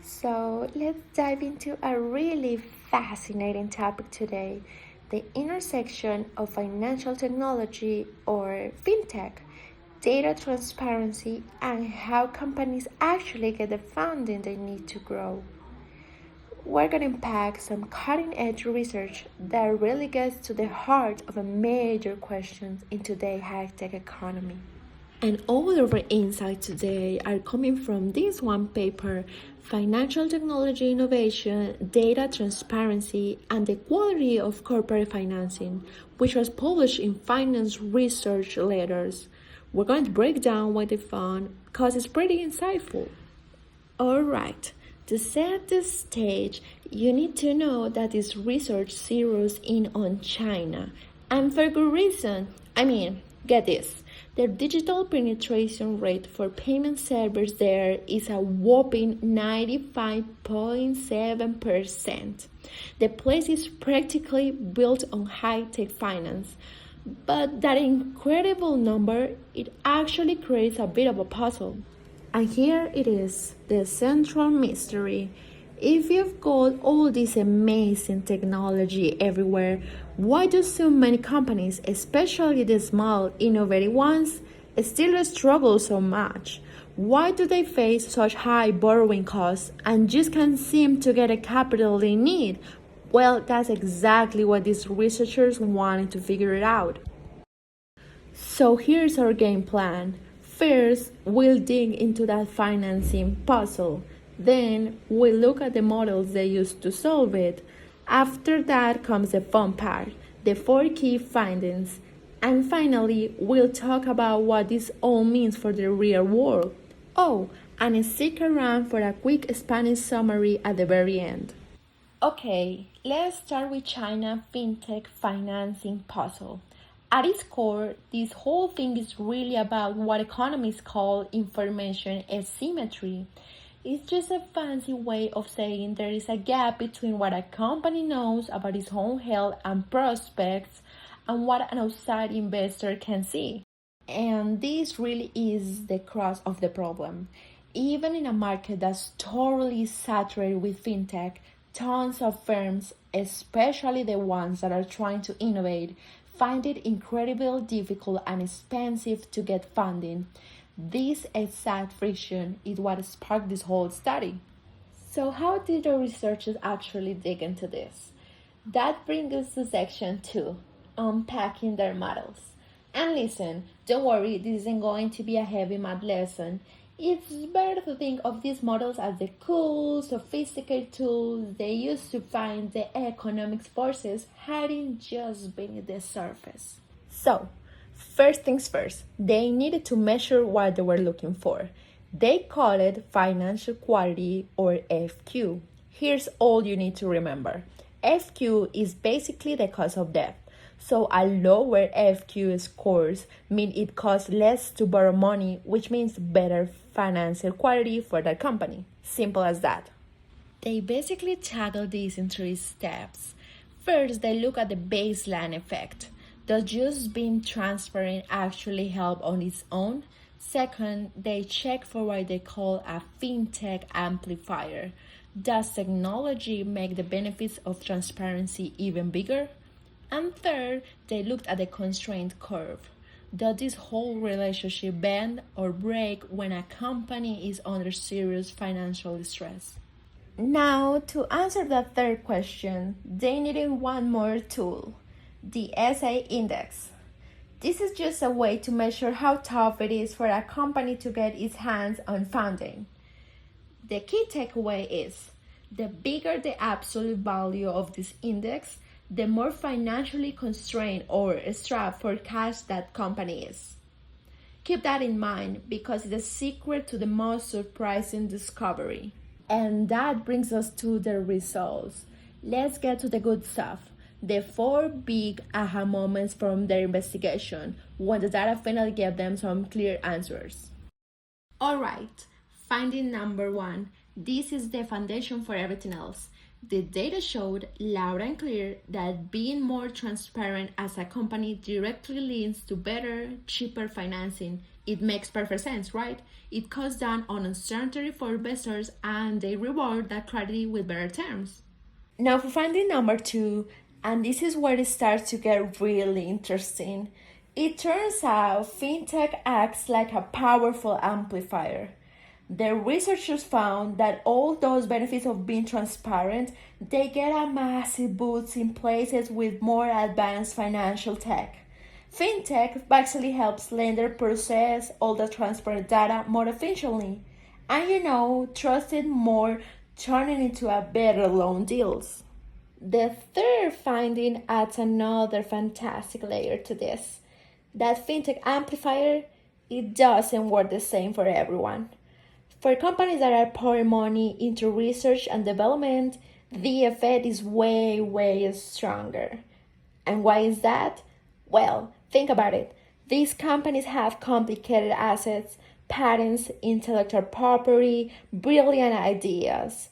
So let's dive into a really fascinating topic today, the intersection of financial technology or fintech, data transparency, and how companies actually get the funding they need to grow. We're going to unpack some cutting edge research that really gets to the heart of a major questions in today's high tech economy. And all of our insights today are coming from this one paper, Financial Technology Innovation, Data Transparency, and the Quality of Corporate Financing, which was published in Finance Research Letters. We're going to break down what they found because it's pretty insightful. Alright, to set the stage, you need to know that this research zeroes in on China, and for good reason. Get this. The digital penetration rate for payment servers there is a whopping 95.7%. The place is practically built on high-tech finance. But that incredible number, it actually creates a bit of a puzzle. And here it is, the central mystery. If you've got all this amazing technology everywhere, why do so many companies, especially the small, innovative ones, still struggle so much? Why do they face such high borrowing costs and just can't seem to get the capital they need? Well, that's exactly what these researchers wanted to figure it out. So here's our game plan. First, we'll dig into that financing puzzle. Then, we'll look at the models they used to solve it. After that comes the fun part, the four key findings. And finally, we'll talk about what this all means for the real world. Oh, and stick around for a quick Spanish summary at the very end. Okay, let's start with China fintech financing puzzle. At its core, this whole thing is really about what economists call information asymmetry. It's just a fancy way of saying there is a gap between what a company knows about its own health and prospects and what an outside investor can see. And this really is the crux of the problem. Even in a market that's totally saturated with fintech, tons of firms, especially the ones that are trying to innovate, find it incredibly difficult and expensive to get funding. This exact friction is what sparked this whole study. So, how did the researchers actually dig into this? That brings us to section 2, unpacking their models. And listen, don't worry, this isn't going to be a heavy math lesson. It's better to think of these models as the cool, sophisticated tools they use to find the economic forces hiding just beneath the surface. So, first things first, they needed to measure what they were looking for. They call it financial quality or FQ. Here's all you need to remember. FQ is basically the cost of debt. So a lower FQ scores mean it costs less to borrow money, which means better financial quality for the company. Simple as that. They basically tackle these in 3 steps. First, they look at the baseline effect. Does just being transparent actually help on its own? Second, they check for what they call a fintech amplifier. Does technology make the benefits of transparency even bigger? And third, they looked at the constraint curve. Does this whole relationship bend or break when a company is under serious financial stress? Now, to answer the third question, they needed one more tool, the SA index. This is just a way to measure how tough it is for a company to get its hands on funding. The key takeaway is the bigger the absolute value of this index, the more financially constrained or strapped for cash that company is. Keep that in mind because it's the secret to the most surprising discovery. And that brings us to the results. Let's get to the good stuff. The 4 big aha moments from their investigation when the data finally gave them some clear answers. Alright, finding number 1. This is the foundation for everything else. The data showed loud and clear that being more transparent as a company directly leads to better, cheaper financing, It makes perfect sense, right? It cuts down on uncertainty for investors and they reward that clarity with better terms. Now for finding number two, and this is where it starts to get really interesting. It turns out fintech acts like a powerful amplifier. The researchers found that all those benefits of being transparent, they get a massive boost in places with more advanced financial tech. Fintech actually helps lenders process all the transparent data more efficiently and trust it more, turning into a better loan deals. The third finding adds another fantastic layer to this. That fintech amplifier, it doesn't work the same for everyone. For companies that are pouring money into research and development, the effect is way, way stronger. And why is that? Well, think about it. These companies have complicated assets, patents, intellectual property, brilliant ideas.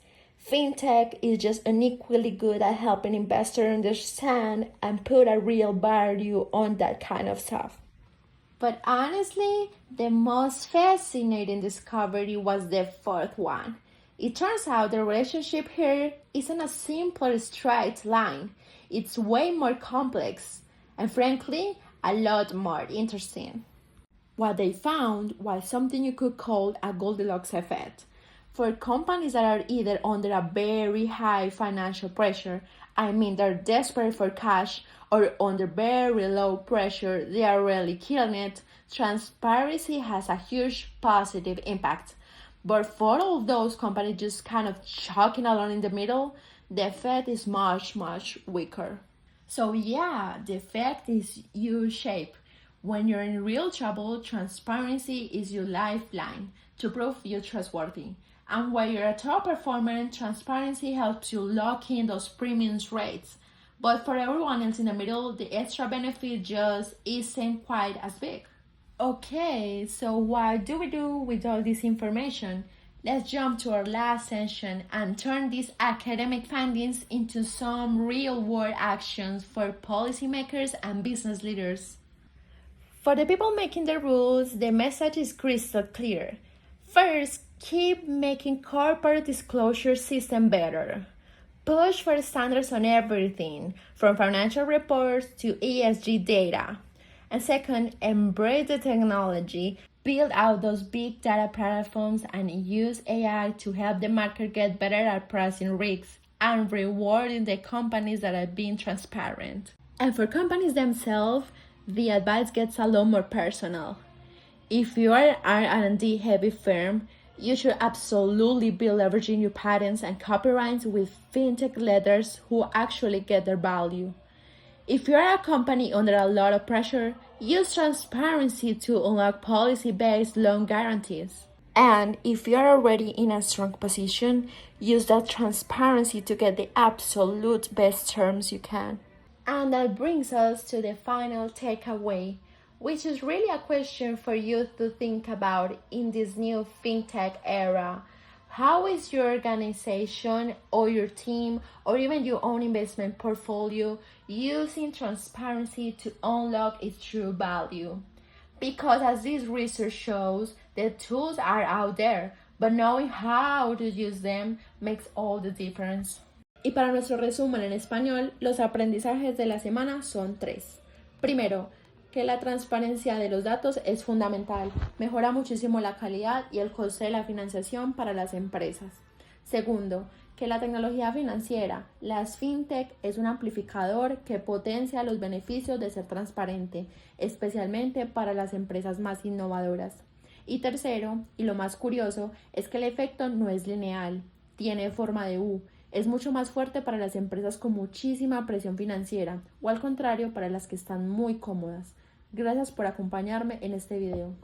Fintech is just unequally good at helping investors understand and put a real value on that kind of stuff. But honestly, the most fascinating discovery was the fourth one. It turns out the relationship here isn't a simple straight line. It's way more complex and frankly, a lot more interesting. What they found was something you could call a Goldilocks effect. For companies that are either under a very high financial pressure, I mean they're desperate for cash, or under very low pressure, they are really killing it, transparency has a huge positive impact. But for all those companies just kind of chugging along in the middle, the effect is much, much weaker. So yeah, the effect is U-shaped. When you're in real trouble, transparency is your lifeline to prove you're trustworthy. And when you're a top performer, transparency helps you lock in those premiums rates. But for everyone else in the middle, the extra benefit just isn't quite as big. Okay, so what do we do with all this information? Let's jump to our last session and turn these academic findings into some real-world actions for policymakers and business leaders. For the people making the rules, the message is crystal clear. First, keep making corporate disclosure system better. Push for standards on everything, from financial reports to ESG data. And second, embrace the technology. Build out those big data platforms and use AI to help the market get better at pricing risks and rewarding the companies that are being transparent. And for companies themselves, the advice gets a lot more personal. If you are an R&D heavy firm, you should absolutely be leveraging your patents and copyrights with fintech leaders who actually get their value. If you're a company under a lot of pressure, use transparency to unlock policy-based loan guarantees. And if you're already in a strong position, use that transparency to get the absolute best terms you can. And that brings us to the final takeaway, which is really a question for you to think about in this new fintech era. How is your organization or your team or even your own investment portfolio using transparency to unlock its true value? Because as this research shows, the tools are out there, but knowing how to use them makes all the difference. Y para nuestro resumen en español, los aprendizajes de la semana son 3. Primero, que la transparencia de los datos es fundamental, mejora muchísimo la calidad y el coste de la financiación para las empresas. Segundo, que la tecnología financiera, las fintech, es un amplificador que potencia los beneficios de ser transparente, especialmente para las empresas más innovadoras. Y tercero, y lo más curioso, es que el efecto no es lineal, tiene forma de U. Es mucho más fuerte para las empresas con muchísima presión financiera o al contrario para las que están muy cómodas. Gracias por acompañarme en este video.